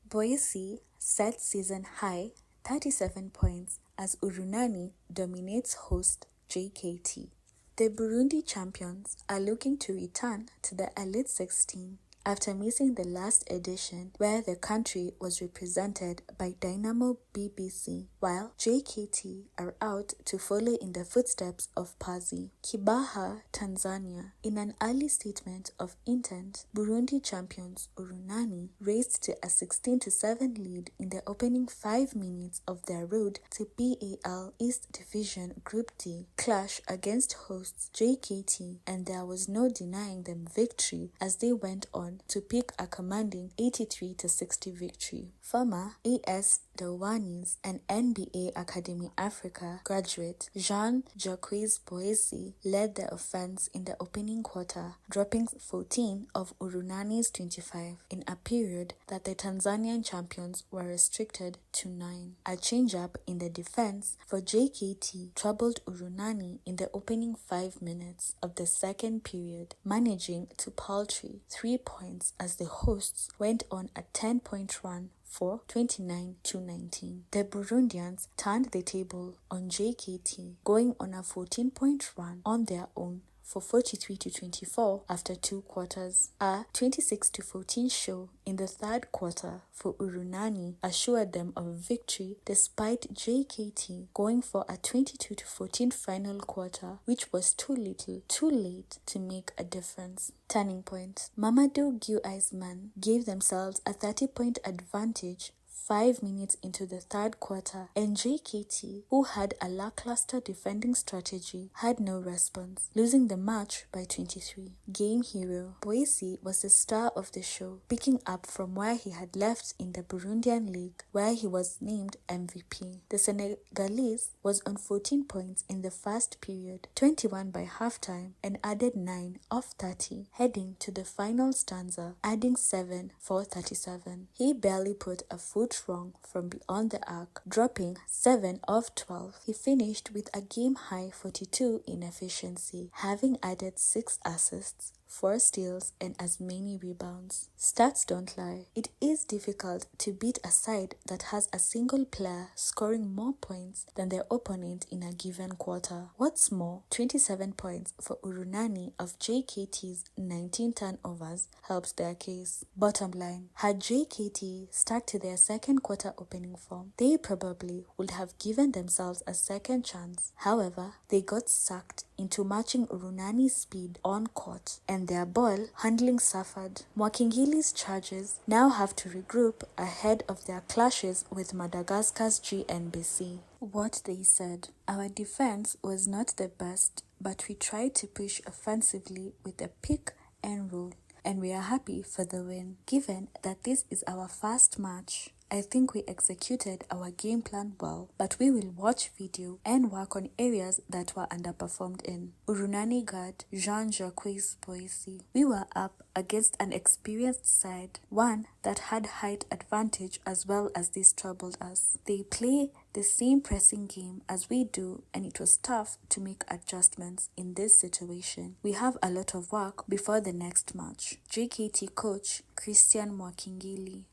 Boissy set season high 37 points as Urunani dominates host JKT. The Burundi champions are looking to return to the Elite 16 after missing the last edition where the country was represented by Dynamo BBC, while JKT are out to follow in the footsteps of Boissy. Kibaha, Tanzania. In an early statement of intent, Burundi champions Urunani raced to a 16-7 lead in the opening 5 minutes of their road to BAL East Division Group D clash against hosts JKT, and there was no denying them victory as they went on to pick a commanding 83-60 victory. Former AS Douanes and NBA Academy Africa graduate Jean-Jacques Boissy led the offense in the opening quarter, dropping 14 of Urunani's 25 in a period that the Tanzanian champions were restricted to 9. A change-up in the defense for JKT troubled Urunani in the opening 5 minutes of the second period, managing to paltry 3 points as the hosts went on a 10-point run for 29-19. The Burundians turned the table on JKT, going on a 14-point run on their own for 43-24 after 2 quarters. A 26-14 show in the third quarter for Urunani assured them of victory despite JKT going for a 22-14 final quarter, which was too little, too late to make a difference. Turning point. Mamadou Guai's men gave themselves a 30-point advantage 5 minutes into the third quarter, and JKT, who had a lackluster defending strategy, had no response, losing the match by 23. Game hero Boissy was the star of the show, picking up from where he had left in the Burundian league, where he was named MVP. The Senegalese was on 14 points in the first period, 21 by halftime, and added 9 of 30, heading to the final stanza, adding 7 for 37. He barely put a foot wrong from beyond the arc, dropping 7 of 12. He finished with a game-high 42 in efficiency, having added 6 assists, 4 steals, and as many rebounds. Stats don't lie. It is difficult to beat a side that has a single player scoring more points than their opponent in a given quarter. What's more, 27 points for Urunani of JKT's 19 turnovers helped their case. Bottom line, had JKT stuck to their second quarter opening form, they probably would have given themselves a second chance. However, they got sucked into matching Urunani's speed on court, and their ball handling suffered. Mwakingili's charges now have to regroup ahead of their clashes with Madagascar's GNBC. What they said: our defense was not the best, but we tried to push offensively with a pick and roll, and we are happy for the win. Given that this is our first match, I think we executed our game plan well, but we will watch video and work on areas that were underperformed in. Urunani guard Jean-Jacques Boissy. We were up against an experienced side, one that had height advantage as well as this troubled us. They play the same pressing game as we do, and it was tough to make adjustments in this situation. We have a lot of work before the next match. JKT coach Christian Mwakingili.